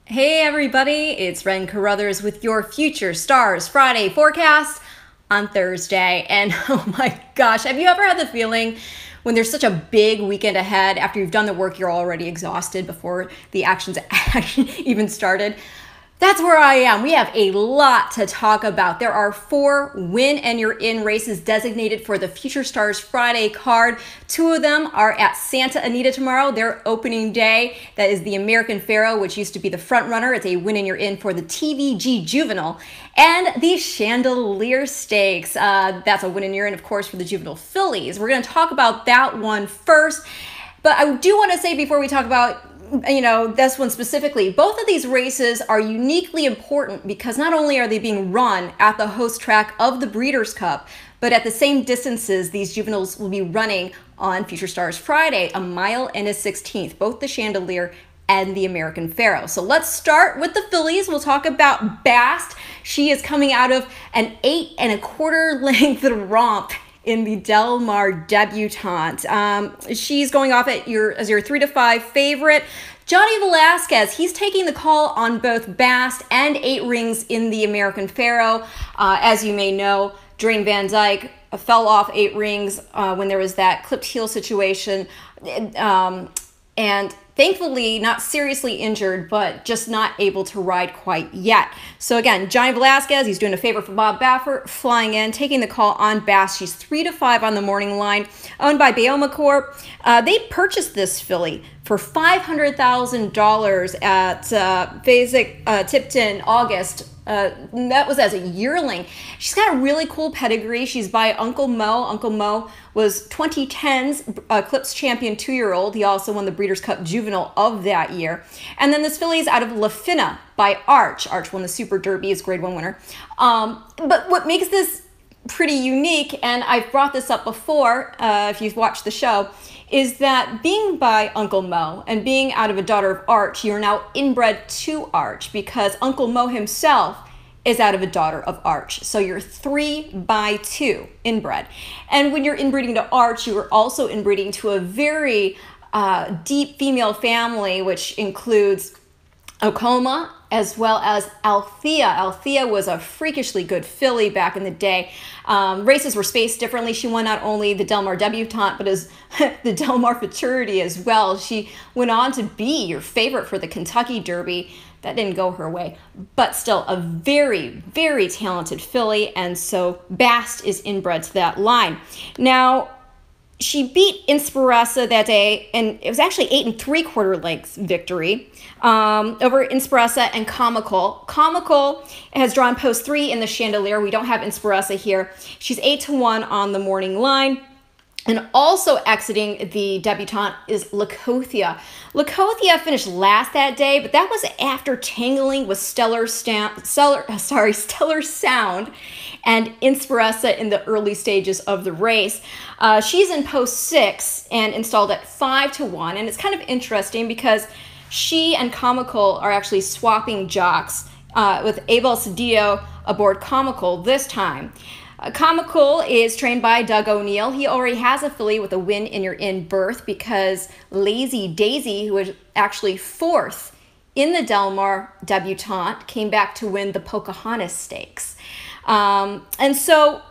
Hey everybody, it's Ren Carothers with your Future Stars Friday forecast on Thursday. And oh my gosh, have you ever had the feeling when there's such a big weekend ahead, after you've done the work, you're already exhausted before the actions even started? That's where I am. We have a lot to talk about. There are 4 win and you're in races designated for the Future Stars Friday card. 2 of them are at Santa Anita tomorrow, their opening day. That is the American Pharoah, which used to be the front runner. It's a win and you're in for the TVG Juvenile. And the Chandelier Stakes. That's a win and you're in, of course, for the Juvenile Fillies. We're going to talk about that one first. But I do want to say before we talk about this one specifically, both of these races are uniquely important because not only are they being run at the host track of the Breeders' Cup, but at the same distances these juveniles will be running on Future Stars Friday, a mile and a 16th, both the Chandelier and the American Pharoah. So let's start with the fillies. We'll talk about Bast. She is coming out of an 8 1/4 length romp in the Del Mar debutante. She's going off as your 3 to 5 favorite. Johnny Velasquez, he's taking the call on both Bast and 8 Rings in the American Pharoah. As you may know, Drain Van Dyke fell off 8 Rings when there was that clipped heel situation. And thankfully not seriously injured, but just not able to ride quite yet. So again, Johnny Velasquez, he's doing a favor for Bob Baffert, flying in, taking the call on Bast. She's 3 to 5 on the morning line, owned by Baoma Corp. They purchased this filly for $500,000 at Tipton August. That was as a yearling. She's got a really cool pedigree. She's by Uncle Mo. Uncle Mo was 2010's Eclipse champion 2-year-old. He also won the Breeders' Cup Juvenile of that year. And then this filly is out of La Fina by Arch. Arch won the Super Derby, is Grade 1 winner. But what makes this pretty unique, and I've brought this up before if you've watched the show, is that being by Uncle Mo and being out of a daughter of Arch, you're now inbred to Arch because Uncle Mo himself is out of a daughter of Arch. So you're 3 by 2 inbred. And when you're inbreeding to Arch, you are also inbreeding to a very deep female family, which includes Okoma as well as Althea. Althea was a freakishly good filly back in the day. Races were spaced differently. She won not only the Del Mar debutante, but as the Del Mar Futurity as well. She went on to be your favorite for the Kentucky Derby. That didn't go her way, but still a very, very talented filly, and so Bast is inbred to that line. Now, she beat Inspiressa that day, and it was actually 8 3/4 lengths victory over Inspiressa and Comical. Comical has drawn post 3 in the Chandelier. We don't have Inspiressa here. She's 8 to 1 on the morning line. And also exiting the debutante is Lacothea. Lacothea finished last that day, but that was after tangling with Stellar Sound and Inspiressa in the early stages of the race. She's in post 6 and installed at 5 to 1. And it's kind of interesting because she and Comical are actually swapping jocks with Abel Cedillo aboard Comical this time. Comical is trained by Doug O'Neill. He already has a filly with a win in your in berth because Lazy Daisy, who was actually 4th in the Del Mar debutante, came back to win the Pocahontas Stakes. And so,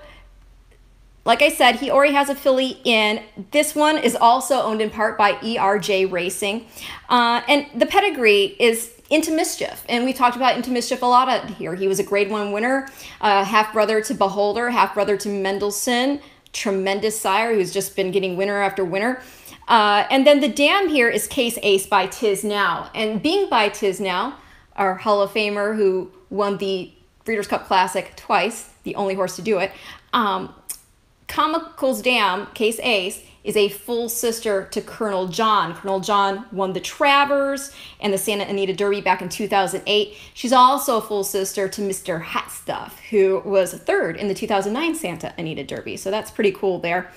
like I said, he already has a filly in. This one is also owned in part by ERJ Racing. And the pedigree is Into Mischief, and we talked about Into Mischief a lot here. He was a Grade 1 winner, half-brother to Beholder, half-brother to Mendelssohn, tremendous sire who's just been getting winner after winner. And then the dam here is Case Ace by Tiz Now. And being by Tiz Now, our Hall of Famer who won the Breeders' Cup Classic twice, the only horse to do it, Comical's dam, Case Ace, is a full sister to Colonel John. Colonel John won the Travers and the Santa Anita Derby back in 2008. She's also a full sister to Mr. Hot Stuff, who was 3rd in the 2009 Santa Anita Derby. So that's pretty cool there.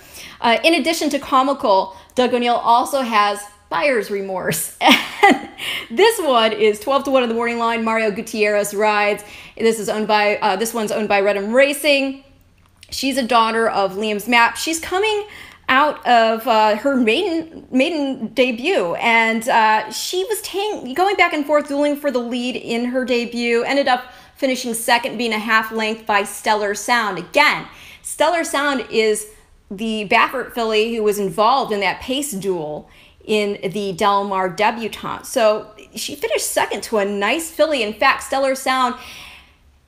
In addition to Comical, Doug O'Neill also has Buyer's Remorse. And this one is 12 to 1 on the morning line. Mario Gutierrez rides. This one's owned by reIn Racing. She's a daughter of Liam's Map. She's coming out of her maiden debut, and she was going back and forth, dueling for the lead in her debut. Ended up finishing second, being a half length by Stellar Sound. Again, Stellar Sound is the Baffert filly who was involved in that pace duel in the Del Mar debutante. So she finished second to a nice filly. In fact, Stellar Sound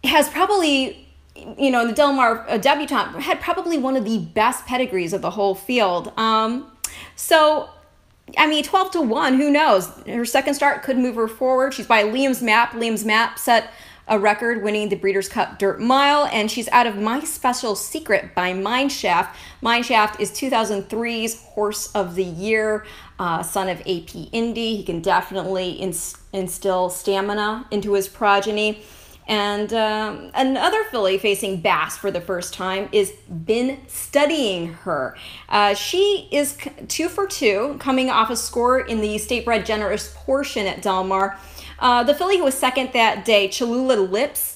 has probably, in the Del Mar debutante, had probably one of the best pedigrees of the whole field. 12-1, who knows? Her second start could move her forward. She's by Liam's Map. Liam's Map set a record winning the Breeders' Cup Dirt Mile, and she's out of My Special Secret by Mineshaft. Mineshaft is 2003's Horse of the Year, son of AP Indy. He can definitely instill stamina into his progeny. And another filly facing Bass for the first time is Been Studying Her. She is 2 for 2, coming off a score in the State Bred Generous portion at Del Mar. The filly who was second that day, Cholula Lips,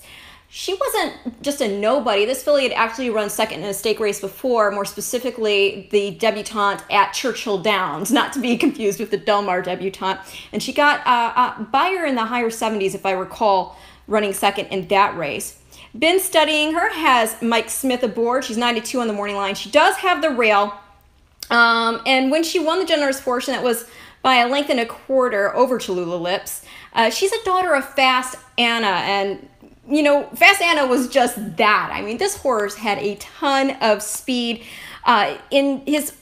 she wasn't just a nobody. This filly had actually run second in a stake race before, more specifically the debutante at Churchill Downs, not to be confused with the Del Mar debutante. And she got by her in the higher 70s, if I recall, running second in that race. Been Studying Her has Mike Smith aboard. She's 92 on the morning line. She does have the rail. And when she won the generous portion, it was by a length and a quarter over Cholula Lips. She's a daughter of Fast Anna, and Fast Anna was just that. I mean, this horse had a ton of speed. In his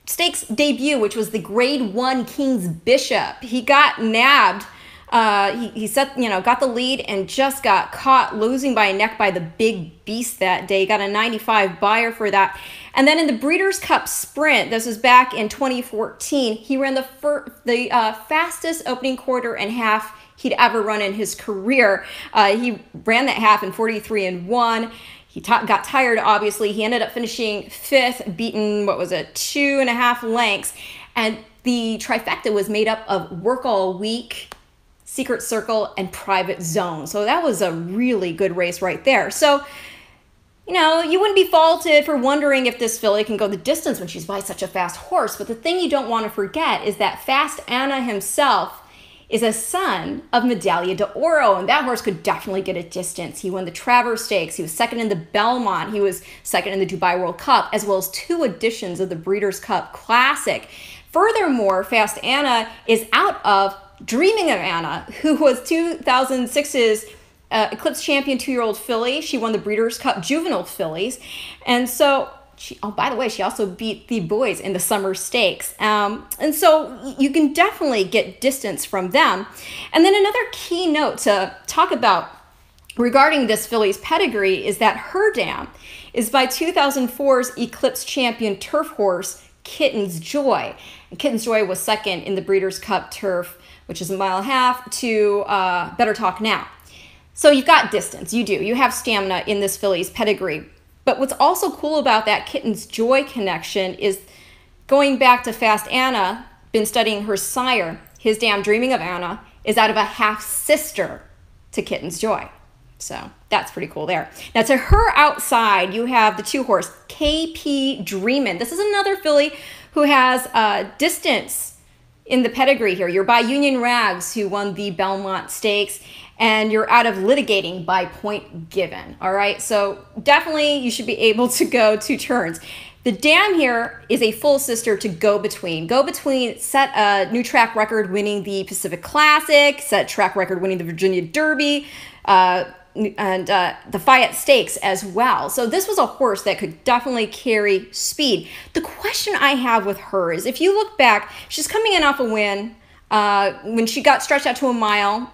stakes debut, which was the Grade 1 King's Bishop, he got nabbed. He got the lead and just got caught losing by a neck by the Big Beast that day. Got a 95 buyer for that. And then in the Breeders' Cup Sprint, this was back in 2014, he ran the fastest opening quarter and half he'd ever run in his career. He ran that half in 43-1. He got tired, obviously. He ended up finishing fifth, beaten, 2.5 lengths. And the trifecta was made up of Work All Week, Secret Circle, and Private Zone. So that was a really good race right there. So, you wouldn't be faulted for wondering if this filly can go the distance when she's by such a fast horse. But the thing you don't want to forget is that Fast Anna himself is a son of Medaglia d'Oro, and that horse could definitely get a distance. He won the Travers Stakes. He was second in the Belmont. He was second in the Dubai World Cup, as well as 2 editions of the Breeders' Cup Classic. Furthermore, Fast Anna is out of Dreaming of Anna, who was 2006's Eclipse champion 2-year-old filly. She won the Breeders' Cup Juvenile Fillies. And so, by the way, she also beat the boys in the Summer Stakes. And so you can definitely get distance from them. And then another key note to talk about regarding this filly's pedigree is that her dam is by 2004's Eclipse champion turf horse, Kitten's Joy. And Kitten's Joy was second in the Breeders' Cup Turf, which is 1.5 miles, to Better Talk Now. So you've got distance, you do. You have stamina in this filly's pedigree. But what's also cool about that Kitten's Joy connection is going back to Fast Anna, Been Studying Her sire. His dam, Dreaming of Anna, is out of a half-sister to Kitten's Joy. So that's pretty cool there. Now to her outside, you have the 2-horse KP Dreamin'. This is another filly who has distance in the pedigree here. You're by Union Rags, who won the Belmont Stakes, and you're out of Litigating by Point Given. All right, so definitely you should be able to go 2 turns. The dam here is a full sister to Go Between. Go Between set a new track record winning the Pacific Classic, set a track record winning the Virginia Derby, and the Fayette Stakes as well. So this was a horse that could definitely carry speed. The question I have with her is, if you look back, she's coming in off a win. When she got stretched out to 1 mile,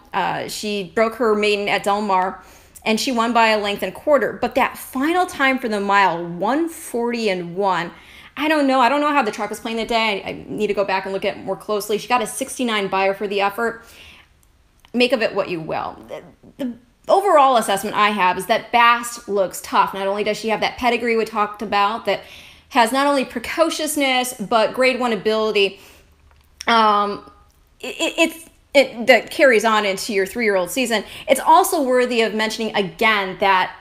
she broke her maiden at Del Mar, and she won by a length and quarter. But that final time for the mile, 1:40-1, I don't know. I don't know how the track was playing that day. I need to go back and look at it more closely. She got a 69 buyer for the effort. Make of it what you will. The overall assessment I have is that Bass looks tough. Not only does she have that pedigree we talked about that has not only precociousness, but grade 1 ability, that carries on into your 3-year-old season. It's also worthy of mentioning again that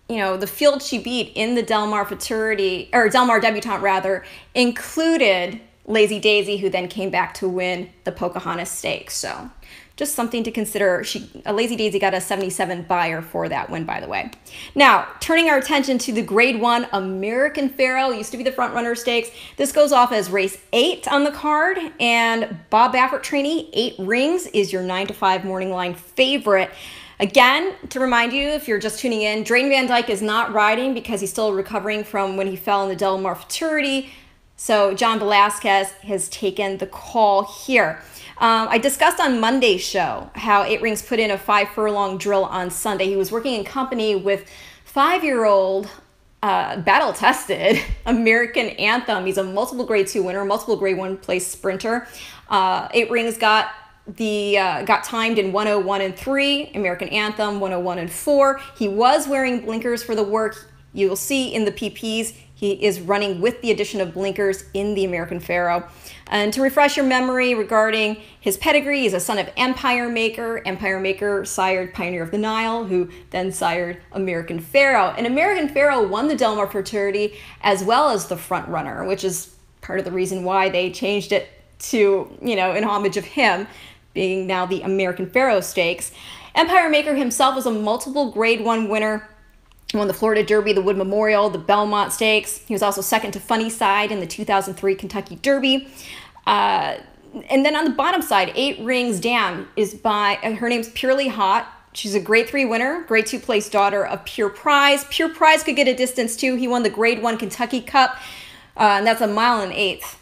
the field she beat in the Del Mar Futurity, or Del Mar Debutante rather, included Lazy Daisy, who then came back to win the Pocahontas Stakes. So just something to consider. Lazy Daisy got a 77 buyer for that win, by the way. Now, turning our attention to the Grade 1 American Pharoah, used to be the Front Runner Stakes. This goes off as race 8 on the card, and Bob Baffert trainee, 8 Rings, is your 9 to 5 morning line favorite. Again, to remind you, if you're just tuning in, Drain Van Dyke is not riding because he's still recovering from when he fell in the Del Mar Futurity. So John Velasquez has taken the call here. I discussed on Monday's show how 8 Rings put in a 5 furlong drill on Sunday. He was working in company with 5-year-old battle-tested American Anthem. He's a multiple Grade 2 winner, multiple Grade 1 place sprinter. 8 Rings got timed in 101 and 3, American Anthem 101 and 4. He was wearing blinkers for the work. You'll see in the PPs he is running with the addition of blinkers in the American Pharoah. And to refresh your memory regarding his pedigree, he's a son of Empire Maker. Empire Maker sired Pioneer of the Nile, who then sired American Pharoah. And American Pharoah won the Del Mar Futurity as well as the Front Runner, which is part of the reason why they changed it to, in homage of him, being now the American Pharoah Stakes. Empire Maker himself was a multiple Grade 1 winner. He won the Florida Derby, the Wood Memorial, the Belmont Stakes. He was also second to Funny Side in the 2003 Kentucky Derby. And then on the bottom side, 8 Rings Dam is by, her name's Purely Hot. She's a Grade 3 winner, Grade 2 place daughter of Pure Prize. Pure Prize could get a distance too. He won the Grade 1 Kentucky Cup, and that's 1 mile and 1/8.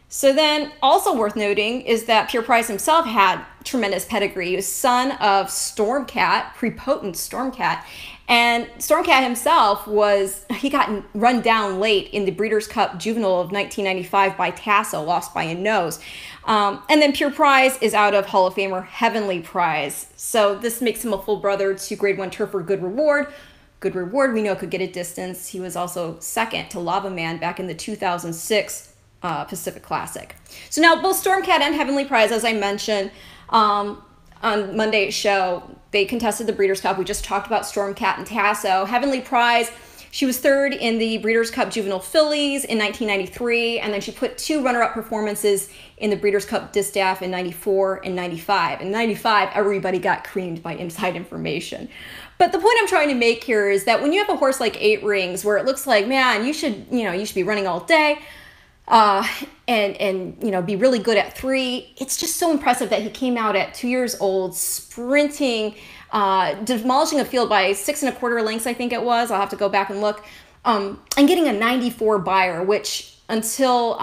So then, also worth noting is that Pure Price himself had tremendous pedigree. He was son of Stormcat, prepotent Stormcat. And Stormcat himself he got run down late in the Breeders' Cup Juvenile of 1995 by Tasso, lost by a nose. And then Pure Prize is out of Hall of Famer Heavenly Prize. So this makes him a full brother to Grade 1 turfer Good Reward. Good Reward, we know, could get a distance. He was also second to Lava Man back in the 2006 Pacific Classic. So now both Stormcat and Heavenly Prize, as I mentioned on Monday's show, they contested the Breeders' Cup. We just talked about Stormcat and Tasso. Heavenly Prize, she was third in the Breeders' Cup Juvenile Fillies in 1993, and then she put 2 runner-up performances in the Breeders' Cup Distaff in 94 and 95. In 95, everybody got creamed by Inside Information. But the point I'm trying to make here is that when you have a horse like 8 Rings, where it looks like, man, you should be running all day, and be really good at 3. It's just so impressive that he came out at 2 years old, sprinting, demolishing a field by 6 1/4 lengths, I think it was. I'll have to go back and look, and getting a 94 buyer, which until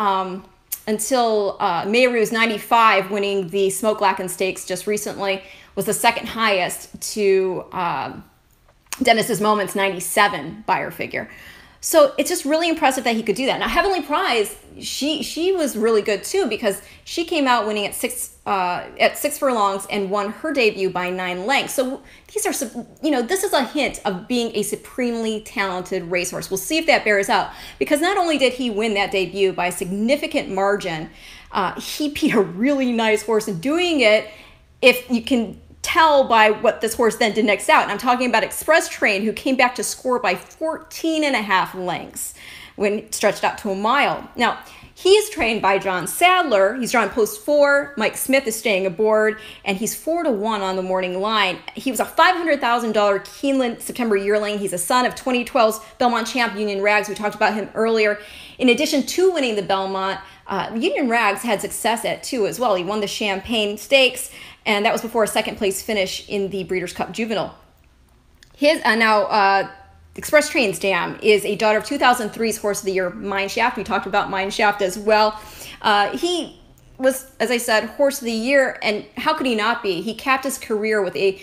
Mayru's 95, winning the Smoke Lacken Stakes just recently, was the second highest to Dennis's Moment's 97 buyer figure. So it's just really impressive that he could do that. Now, Heavenly Prize, she was really good too, because she came out winning at 6 furlongs and won her debut by 9 lengths. So these are this is a hint of being a supremely talented racehorse. We'll see if that bears out, because not only did he win that debut by a significant margin, he beat a really nice horse, and doing it, if you can tell by what this horse then did next out. And I'm talking about Express Train, who came back to score by 14.5 lengths when stretched out to 1 mile. Now, he's trained by John Sadler. He's drawn post 4. Mike Smith is staying aboard, and he's 4-1 on the morning line. He was a $500,000 Keeneland September yearling. He's a son of 2012's Belmont champ Union Rags. We talked about him earlier. In addition to winning the Belmont, Union Rags had success at 2 as well. He won the Champagne Stakes, and that was before a second place finish in the Breeders' Cup Juvenile. Express Train's Dam is a daughter of 2003's Horse of the Year, Mineshaft. We talked about Mineshaft as well. He was, as I said, Horse of the Year, and how could he not be? He capped his career with a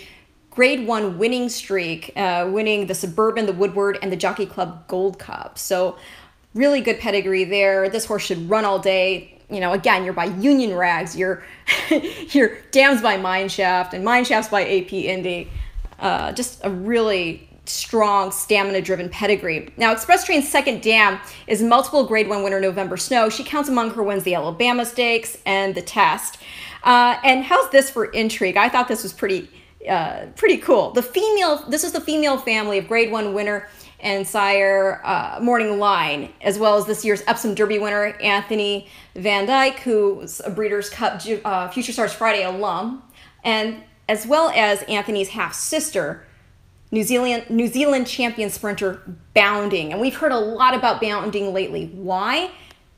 Grade 1 winning streak, winning the Suburban, the Woodward, and the Jockey Club Gold Cup. So really good pedigree there. This horse should run all day. Again, you're by Union Rags, you're Dam's by Mineshaft, and Mineshaft's by AP Indy. Just a really strong, stamina-driven pedigree. Now, Express Train's second Dam is multiple Grade 1 winner November Snow. She counts among her wins the Alabama Stakes and the Test. And how's this for intrigue? I thought this was pretty cool. This is the female family of Grade 1 winner and sire Morning Line, as well as this year's Epsom Derby winner Anthony Van Dyke, who's a Breeders' Cup Future Stars Friday alum, and as well as Anthony's half-sister, New Zealand champion sprinter Bounding. And we've heard a lot about Bounding lately. Why?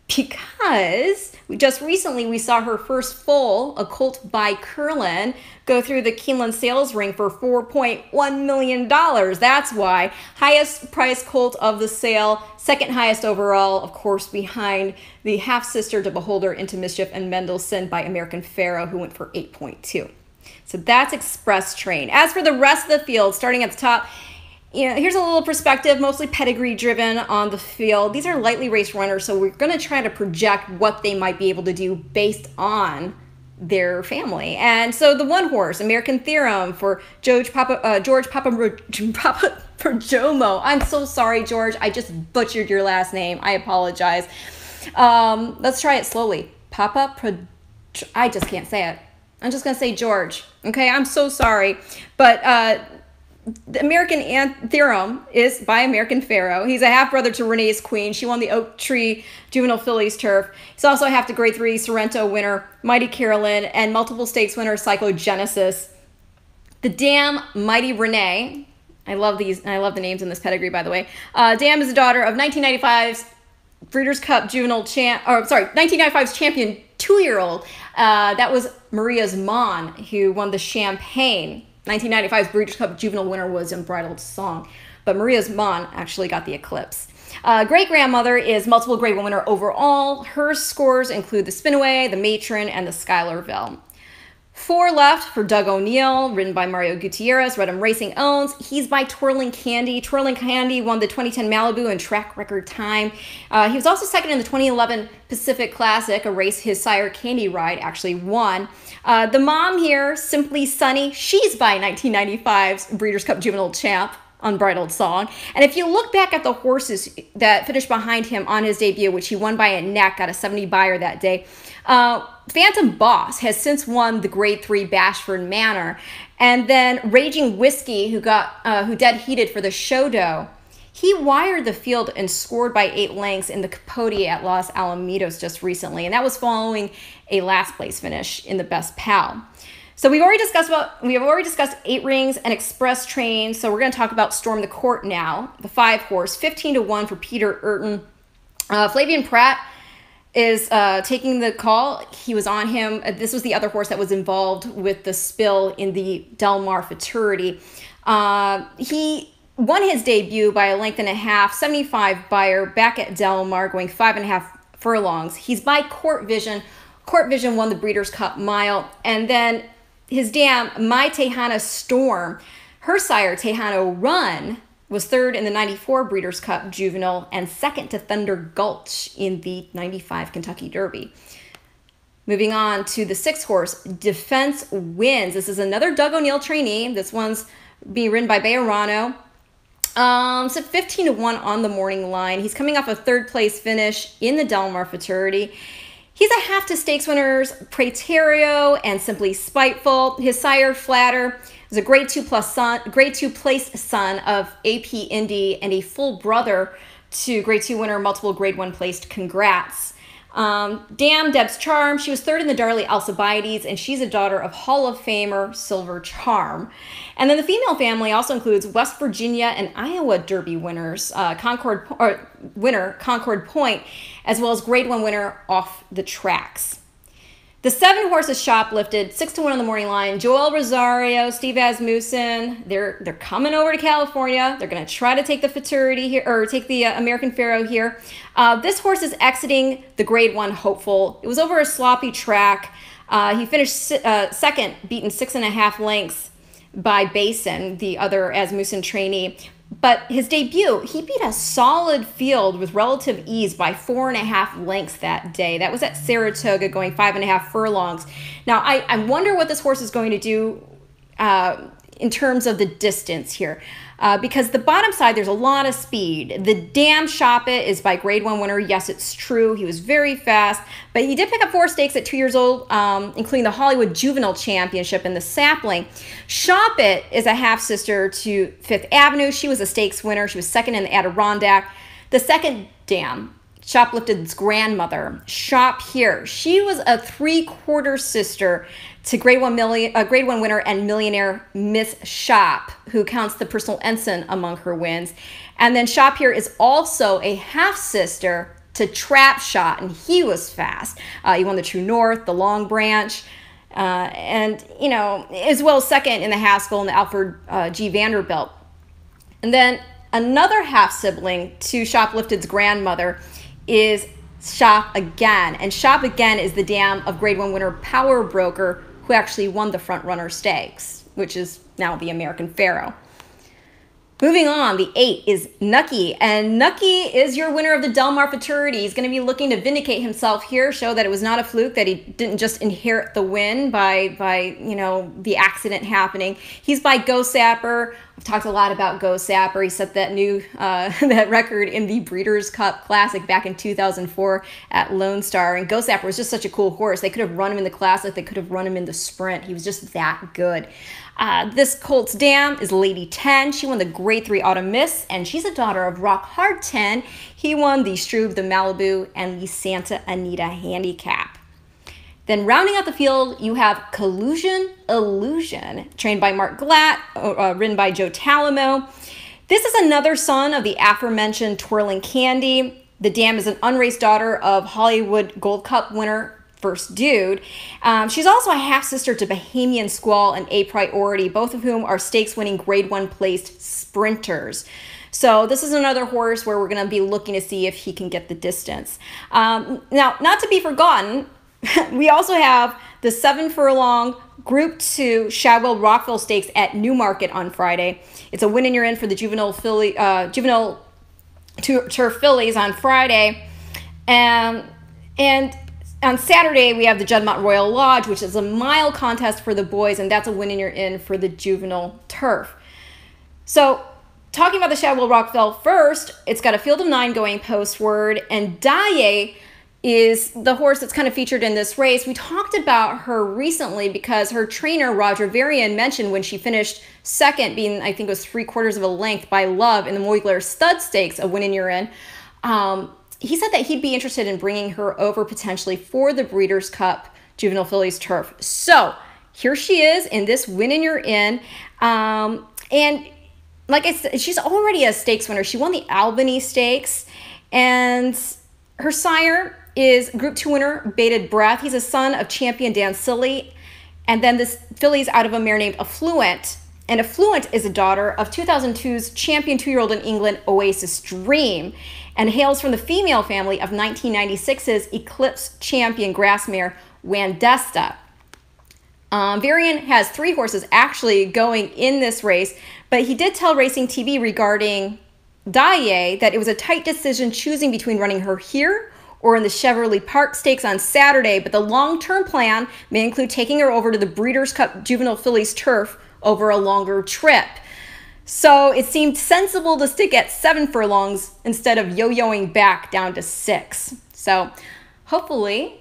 Because just recently we saw her first foal, a colt by Curlin, go through the Keeneland sales ring for $4.1 million. That's why. Highest price colt of the sale, second highest overall, of course, behind the half-sister to Beholder, Into Mischief, and Mendelssohn by American Pharoah, who went for 8.2. So that's Express Train. As for the rest of the field, starting at the top, here's a little perspective, mostly pedigree driven on the field. These are lightly raced runners, so we're going to try to project what they might be able to do based on their family. And so the one horse, American Theorem, for George Papaperjomo. I'm so sorry, George. I just butchered your last name. I apologize. Let's try it slowly. I just can't say it. I'm just going to say George. Okay, I'm so sorry. But the American Theorem is by American Pharoah. He's a half-brother to Renee's Queen. She won the Oak Tree Juvenile Fillies turf. He's also half the Grade 3 Sorrento winner, Mighty Carolyn, and multiple stakes winner, Psychogenesis. The Dam, Mighty Renee. I love these. I love the names in this pedigree, by the way. Dam is the daughter of 1995's Breeders' Cup Juvenile 1995's champion 2-year-old. That was Maria's Mon, who won the Champagne. 1995's Breeders' Cup Juvenile winner was Unbridled Song, but Maria's Mon actually got the eclipse. Great-grandmother is multiple Grade 1 winner overall. Her scores include the Spinaway, the Matron, and the Schuylerville. 4 left for Doug O'Neill, ridden by Mario Gutierrez, Redham Racing owns. He's by Twirling Candy. Twirling Candy won the 2010 Malibu in track record time. He was also second in the 2011 Pacific Classic, a race his sire Candy Ride actually won. The mom here, Simply Sunny, she's by 1995's Breeders' Cup Juvenile champ, Unbridled Song. And if you look back at the horses that finished behind him on his debut, which he won by a neck, got a 70 buyer that day, Phantom Boss has since won the Grade 3 Bashford Manor. And then Raging Whiskey, who dead heated for the Shodo, he wired the field and scored by 8 lengths in the Capote at Los Alamitos just recently. And that was following a last place finish in the Best Pal. So we have already discussed 8 Rings and Express Train. So we're going to talk about Storm the Court now. The 5 horse, 15-1 for Peter Urton. Flavian Pratt is taking the call. He was on him. This was the other horse that was involved with the spill in the Del Mar Futurity. He won his debut by a length and a half, 75 buyer, back at Del Mar, going 5.5 furlongs. He's by Court Vision. Court Vision won the Breeders' Cup Mile. And then his dam, My Tejana Storm, her sire, Tejano Run, was third in the 94 Breeders' Cup Juvenile and second to Thunder Gulch in the 95 Kentucky Derby. Moving on to the 6 horse, Defense Wins. This is another Doug O'Neill trainee. This one's being ridden by Bejarano. So 15-1 on the morning line. He's coming off a 3rd place finish in the Del Mar Futurity. He's a half to stakes winners, Praeterio and Simply Spiteful. His sire, Flatter, is a Grade 2 placed son of AP Indy and a full brother to Grade 2 winner, multiple Grade 1 placed Congrats. Dam, Deb's Charm, she was 3rd in the Darley Alcibiades, and she's a daughter of Hall of Famer Silver Charm. And then the female family also includes West Virginia and Iowa Derby winners, Concord Point, as well as Grade 1 winner Off the Tracks. The 7 horses shoplifted, 6-1 on the morning line. Joel Rosario, Steve Asmussen, they're coming over to California. They're going to try to take the Futurity here, or take the American Pharoah here. This horse is exiting the Grade 1 hopeful. It was over a sloppy track. He finished second, beaten 6.5 lengths by Basin, the other Asmussen trainee. But his debut, he beat a solid field with relative ease by 4.5 lengths that day. That was at Saratoga, going 5.5 furlongs. Now, I wonder what this horse is going to do in terms of the distance here. Because the bottom side, there's a lot of speed. The Dam Shop It is by Grade 1 winner. Yes, it's true. He was very fast, but he did pick up 4 stakes at 2 years old, including the Hollywood Juvenile Championship and the Sapling. Shop It is a half-sister to Fifth Avenue. She was a stakes winner. She was second in the Adirondack. The second dam, Shoplifted's grandmother, Shop Here. She was a 3/4 sister to Grade 1 winner and millionaire Miss Shop, who counts the personal ensign among her wins. And then Shop Here is also a half-sister to Trap Shot, and he was fast. He won the True North, the Long Branch, and, you know, as well as second in the Haskell and the Alfred G. Vanderbilt. And then another half-sibling to Shoplifted's grandmother is Shop Again. And Shop Again is the dam of Grade 1 winner Power Broker, who actually won the Front Runner Stakes, which is now the American Pharoah. Moving on, the 8 is Nucky, and Nucky is your winner of the Del Mar Futurity. He's going to be looking to vindicate himself here, show that it was not a fluke, that he didn't just inherit the win by you know, the accident happening. He's by Go Sapper. I've talked a lot about Go Sapper. He set that new that record in the Breeders' Cup Classic back in 2004 at Lone Star, and Go Sapper was just such a cool horse. They could have run him in the Classic. They could have run him in the Sprint. He was just that good. This Colts dam is Lady 10. She won the Grade 3 Autumn Miss, and she's a daughter of Rock Hard 10. He won the Struve, the Malibu, and the Santa Anita Handicap. Then rounding out the field, you have Collusion Illusion, trained by Mark Glatt, ridden by Joe Talamo. This is another son of the aforementioned Twirling Candy. The dam is an unraced daughter of Hollywood Gold Cup winner First Dude. She's also a half-sister to Bahamian Squall and A Priority, both of whom are stakes-winning Grade 1 placed sprinters. So this is another horse where we're going to be looking to see if he can get the distance. Now, not to be forgotten, we also have the 7 furlong Group 2 Shadwell Rockfel Stakes at Newmarket on Friday. It's a win and you're in for the Juvenile Turf Fillies on Friday. And on Saturday, we have the Juddmonte Royal Lodge, which is a mile contest for the boys, and that's a win and you're in for the Juvenile Turf. So, talking about the Shadwell Rockfel first, it's got a field of 9 going postward, and Daye is the horse that's kind of featured in this race. We talked about her recently because her trainer, Roger Varian, mentioned when she finished second, being, I think it was 3/4 of a length by Love in the Moigler Stud Stakes, a win and you're in. He said that he'd be interested in bringing her over potentially for the Breeders' Cup Juvenile Fillies Turf. So here she is in this win and you're in. And like I said, she's already a stakes winner. She won the Albany Stakes, and her sire is Group 2 winner Bated Breath. He's a son of champion Dan Silly. And then this filly's out of a mare named Affluent. And Affluent is a daughter of 2002's champion 2-year-old in England, Oasis Dream, and hails from the female family of 1996's Eclipse champion grass mare, Wandesta. Varian has 3 horses actually going in this race, but he did tell Racing TV regarding Daye that it was a tight decision choosing between running her here or in the Cheverly Park Stakes on Saturday, but the long-term plan may include taking her over to the Breeders' Cup Juvenile Fillies Turf over a longer trip. So it seemed sensible to stick at 7 furlongs instead of yo-yoing back down to 6. So hopefully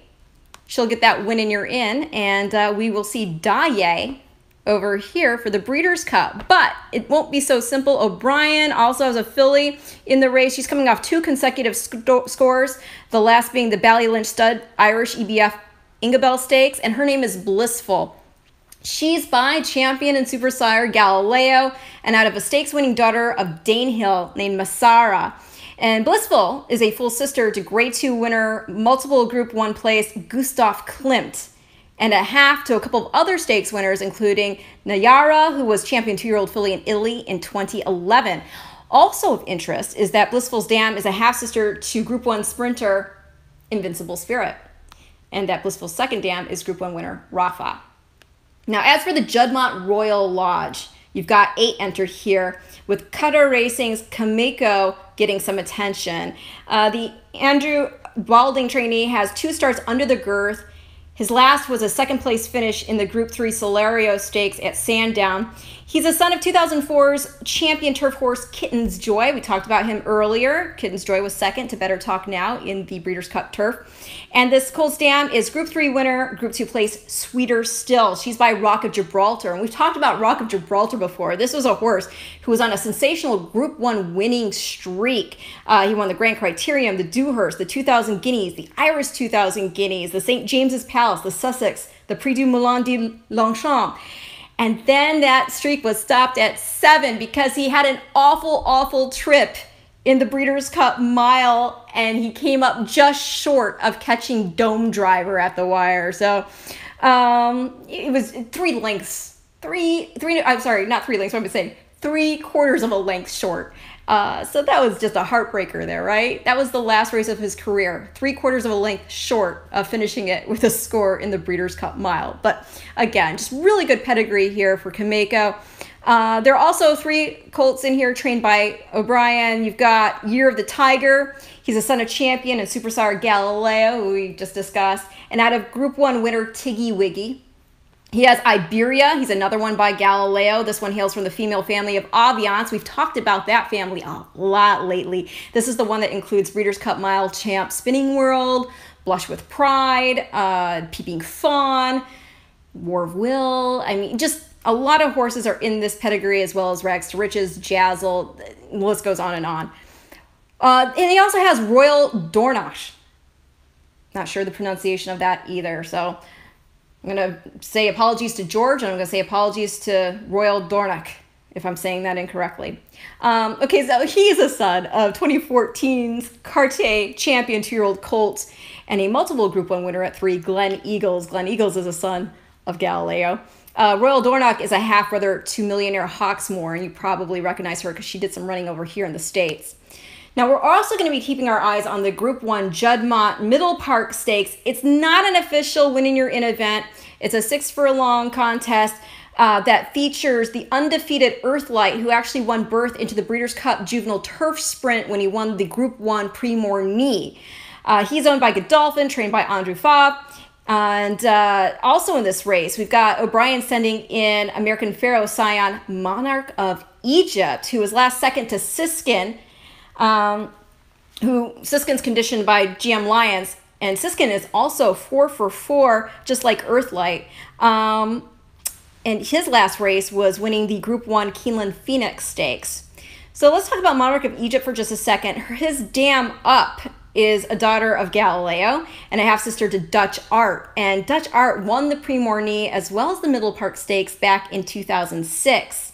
she'll get that win and you're in, and we will see Daye over here for the Breeders' Cup. But it won't be so simple. O'Brien also has a filly in the race. She's coming off 2 consecutive scores, the last being the Ballylynch Stud Irish EBF Ingabel Stakes, and her name is Blissful. She's by champion and super sire Galileo, and out of a stakes-winning daughter of Danehill named Masara. And Blissful is a full sister to Grade 2 winner, multiple Group 1 place Gustav Klimt, and a half to a couple of other stakes winners, including Nayara, who was champion 2-year-old filly in Italy in 2011. Also of interest is that Blissful's dam is a half-sister to Group 1 sprinter Invincible Spirit, and that Blissful's second dam is Group 1 winner Rafa. Now, as for the Juddmonte Royal Lodge, you've got 8 entered here, with Cutter Racing's Kameko getting some attention. The Andrew Balding trainee has 2 starts under the girth. His last was a second place finish in the Group 3 Solario Stakes at Sandown. He's a son of 2004's champion turf horse Kitten's Joy. We talked about him earlier. Kitten's Joy was second to Better Talk Now in the Breeders' Cup Turf. And this Colts dam is Group 3 winner, Group 2 place Sweeter Still. She's by Rock of Gibraltar. And we've talked about Rock of Gibraltar before. This was a horse who was on a sensational Group 1 winning streak. He won the Grand Criterium, the Dewhurst, the 2000 Guineas, the Iris 2000 Guineas, the St. James's Palace, the Sussex, the Prix du Moulin de Longchamp. And then that streak was stopped at 7 because he had an awful trip in the Breeders' Cup Mile, and he came up just short of catching Dome Driver at the wire. So it was 3 lengths. I'm sorry, not 3 lengths, what am I saying? 3/4 of a length short. So that was just a heartbreaker there, right? That was the last race of his career. 3/4 of a length short of finishing it with a score in the Breeders' Cup Mile. But again, just really good pedigree here for Kameko. There are also 3 colts in here trained by O'Brien. You've got Year of the Tiger. He's a son of champion and superstar Galileo, who we just discussed. And out of Group 1 winner Tiggy Wiggy. He has Iberia. He's another one by Galileo. This one hails from the female family of Aviance. We've talked about that family a lot lately. This is the one that includes Breeders' Cup Mile champ Spinning World, Blush with Pride, Peeping Fawn, War of Will. I mean, just a lot of horses are in this pedigree, as well as Rags to Riches, Jazzle, the list goes on and on. And he also has Royal Dornoch. Not sure the pronunciation of that either, so I'm going to say apologies to George, and I'm going to say apologies to Royal Dornoch if I'm saying that incorrectly. Okay, so he's a son of 2014's Cartier champion 2-year-old Colts and a multiple Group 1 winner at 3, Glen Eagles. Glen Eagles is a son of Galileo. Royal Dornoch is a half-brother to Millionaire Hawksmoor, and you probably recognize her because she did some running over here in the States. Now, we're also going to be keeping our eyes on the Group 1 Juddmonte Middle Park Stakes. It's not an official win in your in event. It's a 6-furlong contest that features the undefeated Earthlight, who actually won berth into the Breeders' Cup Juvenile Turf Sprint when he won the Group 1 Prix Morny. He's owned by Godolphin, trained by Andrew Fabre. And also in this race, we've got O'Brien sending in American Pharoah scion Monarch of Egypt, who was last second to Siskin, who Siskin's conditioned by GM Lions, and Siskin is also 4 for 4, just like Earthlight. And his last race was winning the Group 1 Keeneland Phoenix Stakes. So let's talk about Monarch of Egypt for just a second. His dam up is a daughter of Galileo and a half-sister to Dutch Art. And Dutch Art won the Prix Morny as well as the Middle Park Stakes back in 2006.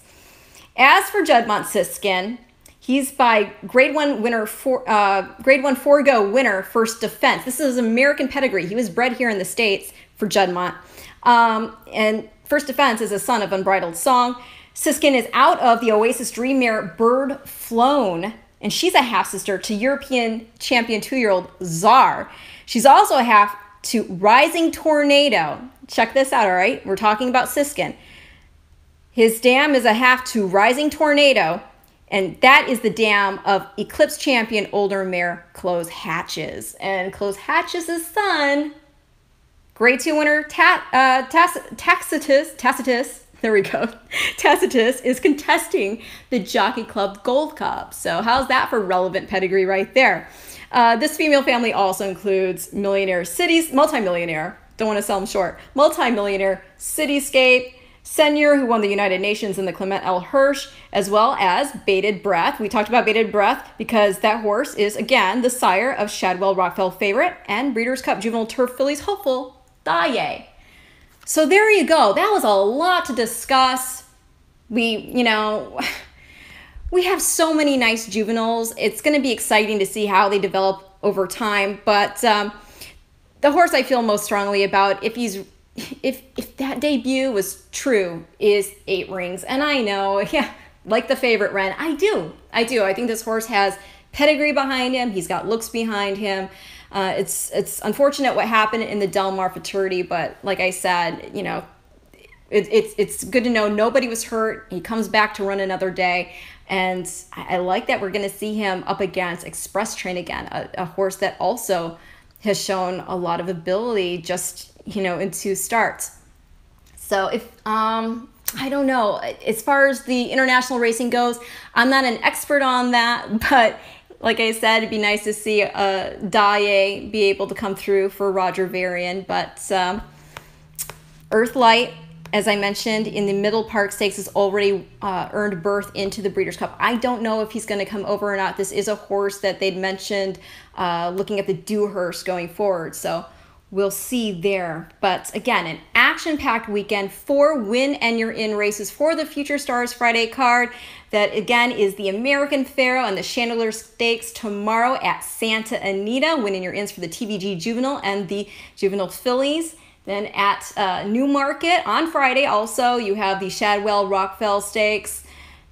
As for Juddmonte Siskin, he's by Grade 1 winner, Grade 1 Forgo winner, First Defense. This is American pedigree. He was bred here in the States for Juddmonte. And First Defense is a son of Unbridled Song. Siskin is out of the Oasis Dream Mare Bird Flown, and she's a half-sister to European champion 2-year-old Czar. She's also a half to Rising Tornado. Check this out, all right? We're talking about Siskin. His dam is a half to Rising Tornado, and that is the dam of Eclipse champion older mare Close Hatches. And Close Hatches' son, Grade 2 winner Tacitus, there we go. Tacitus is contesting the Jockey Club Gold Cup. So how's that for relevant pedigree right there? This female family also includes Millionaire Cities, multimillionaire, don't want to sell them short, multimillionaire Cityscape, Senior, who won the United Nations in the Clement L. Hirsch, as well as Bated Breath. We talked about Bated Breath because that horse is, again, the sire of Shadwell Rockfel favorite and Breeders' Cup Juvenile Turf Fillies hopeful, Daye. So there you go. That was a lot to discuss. We have so many nice juveniles. It's going to be exciting to see how they develop over time. But the horse I feel most strongly about, if that debut was true, is 8 Rings. And I know, yeah, like the favorite Ren, I do. I think this horse has pedigree behind him. He's got looks behind him. It's unfortunate what happened in the Del Mar Futurity, but like I said, it's good to know nobody was hurt. He comes back to run another day, and I like that we're going to see him up against Express Train again, a horse that also has shown a lot of ability just, you know, in 2 starts. So if, I don't know, as far as the international racing goes, I'm not an expert on that, but like I said, it'd be nice to see Daye be able to come through for Roger Varian. But Earthlight, as I mentioned, in the Middle Park Stakes has already earned berth into the Breeders' Cup. I don't know if he's going to come over or not. This is a horse that they'd mentioned looking at the Dewhurst going forward. So we'll see there. But again, an action-packed weekend, 4 win and you're in races for the Future Stars Friday card. That again is the American Pharoah and the Chandelier Stakes tomorrow at Santa Anita. Win and you're ins for the TVG Juvenile and the Juvenile Fillies. Then at Newmarket on Friday also, you have the Shadwell Rockfel Stakes,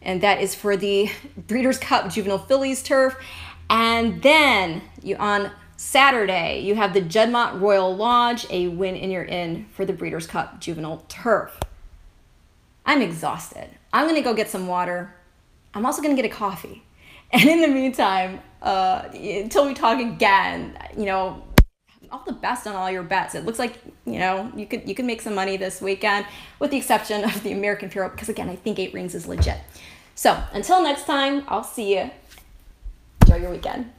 and that is for the Breeders' Cup Juvenile Fillies turf. And then on Saturday, you have the Juddmonte Royal Lodge, a win and you're in for the Breeders' Cup Juvenile turf. I'm exhausted. I'm going to go get some water. I'm also going to get a coffee. And in the meantime, until we talk again, you know, all the best on all your bets. It looks like, you know, you could make some money this weekend, with the exception of the American Pharoah, because again, I think 8 rings is legit. So until next time, I'll see you. Enjoy your weekend.